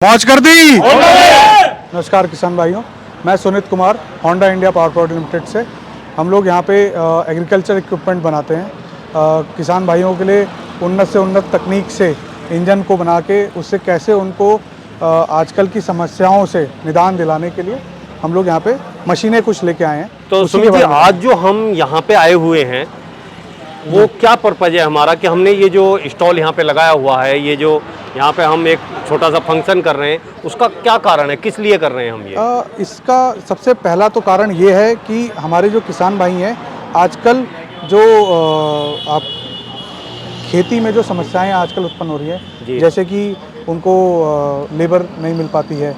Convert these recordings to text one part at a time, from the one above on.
मौज कर दी। नमस्कार किसान भाइयों, मैं Sunit Kumar Honda India power product limited से। हम लोग यहाँ पे एग्रीकल्चर इक्विपमेंट बनाते हैं किसान भाइयों के लिए। उन्नत से उन्नत तकनीक से इंजन को बना के उससे कैसे उनको आजकल की समस्याओं से निदान दिलाने के लिए हम लोग यहाँ पे मशीनें कुछ लेके आए हैं। तो सुमित जी, आज जो हम यहाँ पे आए हुए हैं वो क्या पर्पज है हमारा कि हमने ये जो स्टॉल यहाँ पे लगाया हुआ है, ये जो यहाँ पे हम एक छोटा सा फंक्शन कर रहे हैं, उसका क्या कारण है, किस लिए कर रहे हैं हम ये? इसका सबसे पहला तो कारण ये है कि हमारे जो किसान भाई हैं आजकल जो आप खेती में जो समस्याएं आजकल उत्पन्न हो रही है, जैसे कि उनको लेबर नहीं मिल पाती है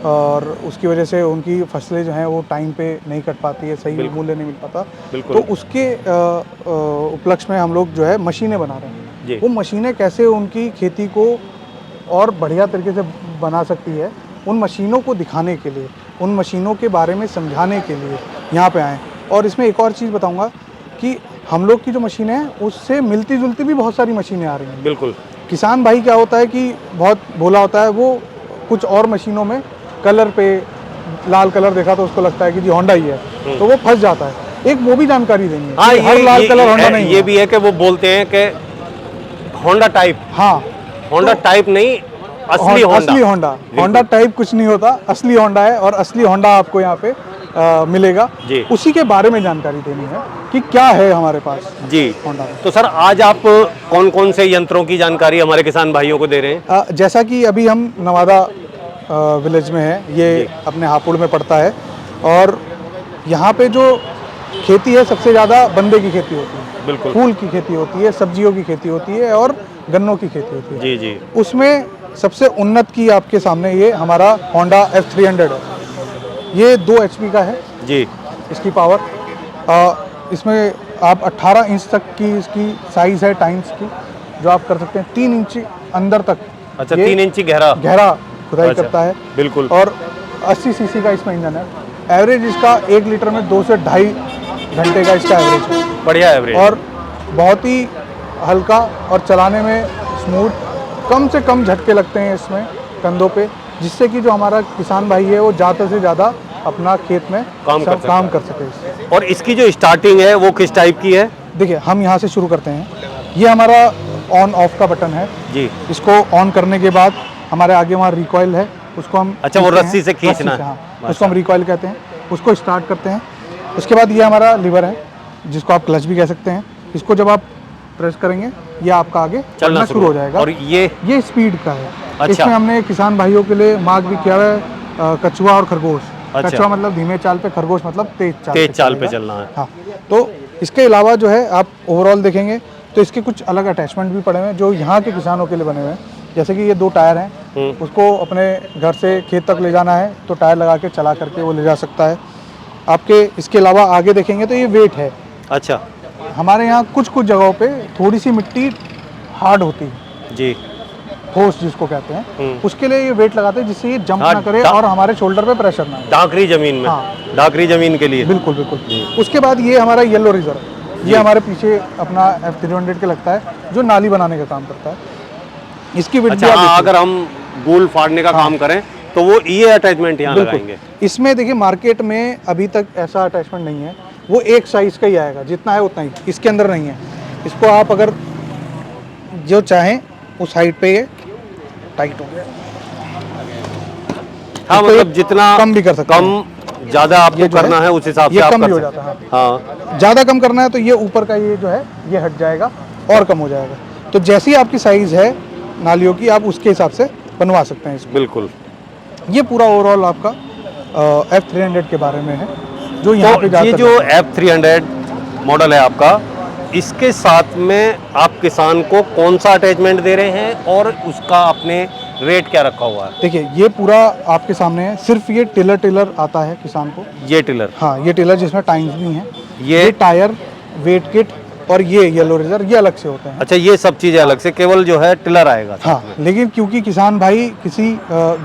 और उसकी वजह से उनकी फसलें जो हैं वो टाइम पे नहीं कट पाती है, सही मूल्य नहीं मिल पाता। तो उसके उपलक्ष्य में हम लोग जो है मशीनें बना रहे हैं। वो मशीनें कैसे उनकी खेती को और बढ़िया तरीके से बना सकती है, उन मशीनों को दिखाने के लिए, उन मशीनों के बारे में समझाने के लिए यहाँ पे आए। और इसमें एक और चीज़ बताऊँगा कि हम लोग की जो मशीनें हैं उससे मिलती जुलती भी बहुत सारी मशीनें आ रही हैं। बिल्कुल। किसान भाई क्या होता है कि बहुत भोला होता है, वो कुछ और मशीनों में कलर पे लाल कलर देखा तो उसको लगता है कि जी होंडा ही है, तो वो फंस जाता है। एक वो भी जानकारी देनी है। हाँ, हर लाल कलर होंडा नहीं है। ये भी है कि वो बोलते हैं कि होंडा टाइप, हाँ होंडा टाइप नहीं, असली होंडा। होंडा टाइप कुछ नहीं होता, असली होंडा है और असली होंडा आपको यहाँ पे मिलेगा। उसी के बारे में जानकारी देनी है कि क्या है हमारे पास जी होंडा। तो सर, आज आप कौन कौन से यंत्रों की जानकारी हमारे किसान भाइयों को दे रहे हैं? जैसा कि अभी हम नवादा विलेज में है, ये अपने हापुड़ में पड़ता है और यहाँ पे जो खेती है सबसे ज़्यादा बंदे की खेती होती है। बिल्कुल। फूल की खेती होती है, सब्जियों की खेती होती है और गन्नों की खेती होती है। जी। उसमें सबसे उन्नत की आपके सामने ये हमारा होंडा F300 है। ये 2 HP का है जी। इसकी पावर। इसमें आप 18 इंच तक की इसकी साइज़ है टाइम्स की, जो आप कर सकते हैं 3 इंच अंदर तक। अच्छा, 3 इंची गहरा खुदाई करता है। बिल्कुल। और 80 सीसी का इसमें इंजन है। एवरेज इसका 1 लीटर में 2 से ढाई घंटे का इसका एवरेज है। बढ़िया एवरेज। और बहुत ही हल्का और चलाने में स्मूथ, कम से कम झटके लगते हैं इसमें कंधों पे, जिससे कि जो हमारा किसान भाई है वो ज़्यादा से ज़्यादा अपना खेत में काम कर सके इससे। और इसकी जो स्टार्टिंग है वो किस टाइप की है? देखिए, हम यहाँ से शुरू करते हैं। ये हमारा ऑन ऑफ का बटन है जी। इसको ऑन करने के बाद हमारे आगे वहाँ रिकॉइल है, उसको हम वो रस्सी से खींचना है। हाँ, उसको हम रिकॉइल कहते हैं। उसको स्टार्ट करते हैं। उसके बाद ये हमारा लीवर है, जिसको आप क्लच भी कह सकते हैं। इसको जब आप प्रेस करेंगे ये आपका आगे चलना शुरू हो जाएगा। और ये स्पीड का है। अच्छा। इसमें हमने किसान भाइयों के लिए मार्क भी किया है कछुआ और खरगोश। कछुआ मतलब धीमे चाल पे, खरगोश मतलब तेज चाल पे चलना है। हाँ, तो इसके अलावा जो है आप ओवरऑल देखेंगे तो इसके कुछ अलग अटैचमेंट भी पड़े हुए हैं जो यहाँ के किसानों के लिए बने हुए हैं। जैसे कि ये 2 टायर हैं, उसको अपने घर से खेत तक ले जाना है तो टायर लगा के चला करके वो ले जा सकता है आपके। इसके अलावा आगे देखेंगे तो ये वेट है। अच्छा, हमारे यहाँ कुछ जगहों पे थोड़ी सी मिट्टी हार्ड होती है जी, ठोस जिसको कहते हैं, उसके लिए ये वेट लगाते हैं जिससे ये जंप ना करे और हमारे शोल्डर पे प्रेशर ना आए। डाकरी जमीन में। हाँ, डाकरी जमीन के लिए। बिल्कुल। उसके बाद ये हमारा येलो रिजर्व, ये हमारे पीछे अपना F300 के लगता है, जो नाली बनाने का काम करता है। इसकी अच्छा, अगर हम गोल फाड़ने का काम करें तो वो ये अटैचमेंट यहाँ लगाएंगे। इसमें देखिए मार्केट में अभी तक ऐसा अटैचमेंट नहीं है, वो एक साइज का ही आएगा, जितना है उतना ही, इसके अंदर नहीं है। इसको आप अगर जो चाहें उस हाइट पे ये टाइट हो गया। हाँ, मतलब जितना कम भी कर सकते हैं, कम ज़्यादा आपको करना है उस हिसाब से आप कम कर भी हो जाता है। हाँ, ज़्यादा कम करना है तो ये ऊपर का ये जो है ये हट जाएगा और कम हो जाएगा। तो जैसी आपकी साइज़ है नालियों की, आप उसके हिसाब से बनवा सकते हैं इसको। बिल्कुल। ये पूरा ओवरऑल आपका F300 के बारे में है जो यहाँ पे ये जो F300 मॉडल है आपका, इसके साथ में आप किसान को कौन सा अटैचमेंट दे रहे हैं और उसका आपने रेट क्या रखा हुआ है? देखिए, ये पूरा आपके सामने है। सिर्फ ये टिलर आता है किसान को। ये टिलर? हाँ, ये टिलर जिसमें टाइम्स भी हैं, ये टायर, वेट किट और ये येलो रेजर, ये अलग से होते हैं। अच्छा, ये सब चीजें अलग से, केवल जो है टिलर आएगा। हाँ, लेकिन क्योंकि किसान भाई किसी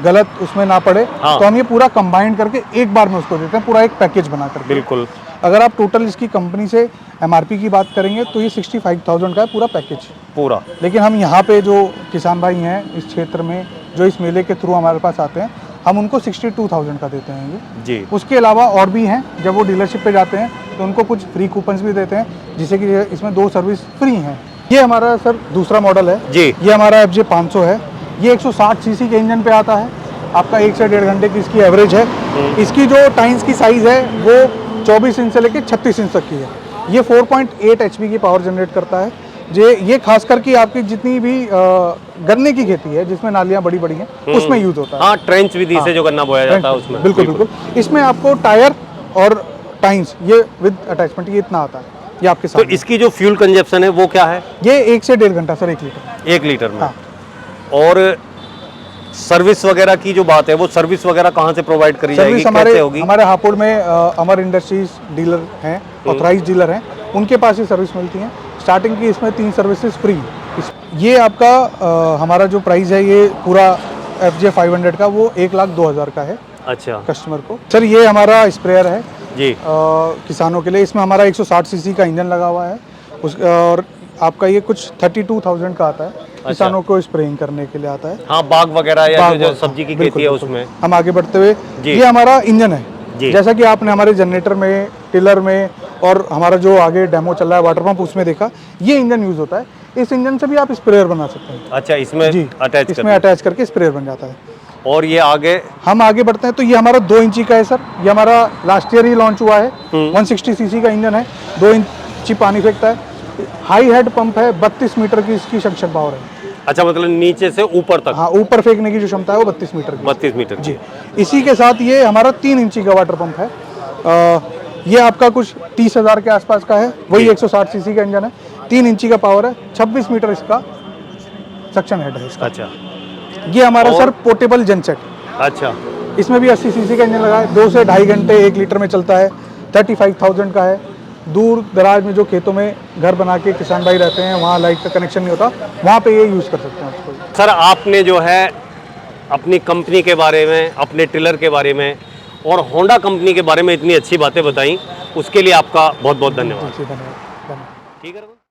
गलत उसमें ना पड़े, तो हम ये पूरा कंबाइन करके एक बार में उसको देते हैं, पूरा एक पैकेज बना कर। बिल्कुल। अगर आप टोटल इसकी कंपनी से MRP की बात करेंगे तो ये 65,000 का है पूरा पैकेज पूरा। लेकिन हम यहाँ पे जो किसान भाई हैं इस क्षेत्र में जो इस मेले के थ्रू हमारे पास आते हैं, हम उनको 62,000 का देते हैं ये। जी। उसके अलावा और भी हैं, जब वो डीलरशिप पे जाते हैं तो उनको कुछ फ्री कूपन्स भी देते हैं, जिससे कि इसमें 2 सर्विस फ्री हैं। ये हमारा सर दूसरा मॉडल है जी। ये हमारा FJ 500 है। ये 160 सीसी के इंजन पे आता है। आपका 1 से 1.5 घंटे की इसकी एवरेज है। इसकी जो टाइम्स की साइज़ है वो 24 इंच से लेकर 36 इंच तक की है। ये 4.8 HP की पावर जनरेट करता है। ये खास करके आपकी जितनी भी गन्ने की खेती है जिसमें नालियाँ बड़ी बड़ी हैं उसमें यूज़ होता है। हाँ, ट्रेंच विधि से जो गन्ना बोया जाता है उसमें। बिल्कुल बिल्कुल। इसमें आपको टायर और टाइम्स ये विद अटैचमेंट ये इतना आता है, ये आपके तो साथ। इसकी जो फ्यूल कंजप्शन है वो क्या है? ये 1 से 1.5 घंटा सर 1 लीटर। 1 लीटर में। हाँ। और सर्विस वगैरह की जो बात है वो सर्विस वगैरह कहाँ से प्रोवाइड करी जाएगी, सर्विस कैसे होगी? हमारे हापुड़ में अमर इंडस्ट्रीज डीलर हैं, ऑथराइज डीलर हैं, उनके पास ही सर्विस मिलती है। स्टार्टिंग की इसमें 3 सर्विसेज फ्री। ये आपका हमारा जो प्राइस है ये पूरा FJ 500 का वो 1,02,000 का है अच्छा कस्टमर को। सर ये हमारा स्प्रेयर है जी। किसानों के लिए। इसमें हमारा 160 सीसी का इंजन लगा हुआ है और आपका ये कुछ 32,000 का आता है। किसानों को स्प्रेइंग करने के लिए आता है। हाँ, बाग वगैरह या बाग जो वाग, सब्जी की बिल्कुल, खेती है बिल्कुल। उसमें। हम आगे बढ़ते हुए जी। ये हमारा इंजन है। जी। जैसा कि आपने हमारे जनरेटर में, टिलर में और हमारा जो आगे डेमो चल रहा है वाटर पंप उसमें देखा, ये इंजन यूज होता है। इस इंजन से भी आप स्प्रेयर बना सकते हैं। अच्छा, इसमें जी, अटैच इसमें अटैच करके स्प्रेयर बन जाता है। और ये आगे हम आगे बढ़ते हैं तो ये हमारा 2 इंची का है सर। ये हमारा लास्ट ईयर ही लॉन्च हुआ है। 160 सीसी का इंजन है, 2 इंची पानी फेंकता है। हाई हेड पंप है, 32 मीटर की इसकी सक्शन पावर है। अच्छा, मतलब नीचे से ऊपर तक। हाँ, ऊपर फेंकने की जो क्षमता है वो 32 मीटर की। 32 मीटर जी। इसी के साथ ये हमारा 3 इंची का वाटर पंप है। ये आपका कुछ 30,000 के आसपास का है। वही 160 सीसी का इंजन है, 3 इंची का पावर है, 26 मीटर इसका सक्शन हेड है इसका। अच्छा ये हमारा और? Sir portable genset. अच्छा इसमें भी 80 सीसी का इंजन लगा है। 2 से 2.5 घंटे 1 लीटर में चलता है। 35,000 का है। दूर दराज में जो खेतों में घर बना के किसान भाई रहते हैं, वहाँ लाइट का कनेक्शन नहीं होता, वहाँ पे ये यूज़ कर सकते हैं उसको। सर, आपने जो है अपनी कंपनी के बारे में, अपने टिलर के बारे में और होंडा कंपनी के बारे में इतनी अच्छी बातें बताई, उसके लिए आपका बहुत बहुत धन्यवाद। जी, धन्यवाद। ठीक है।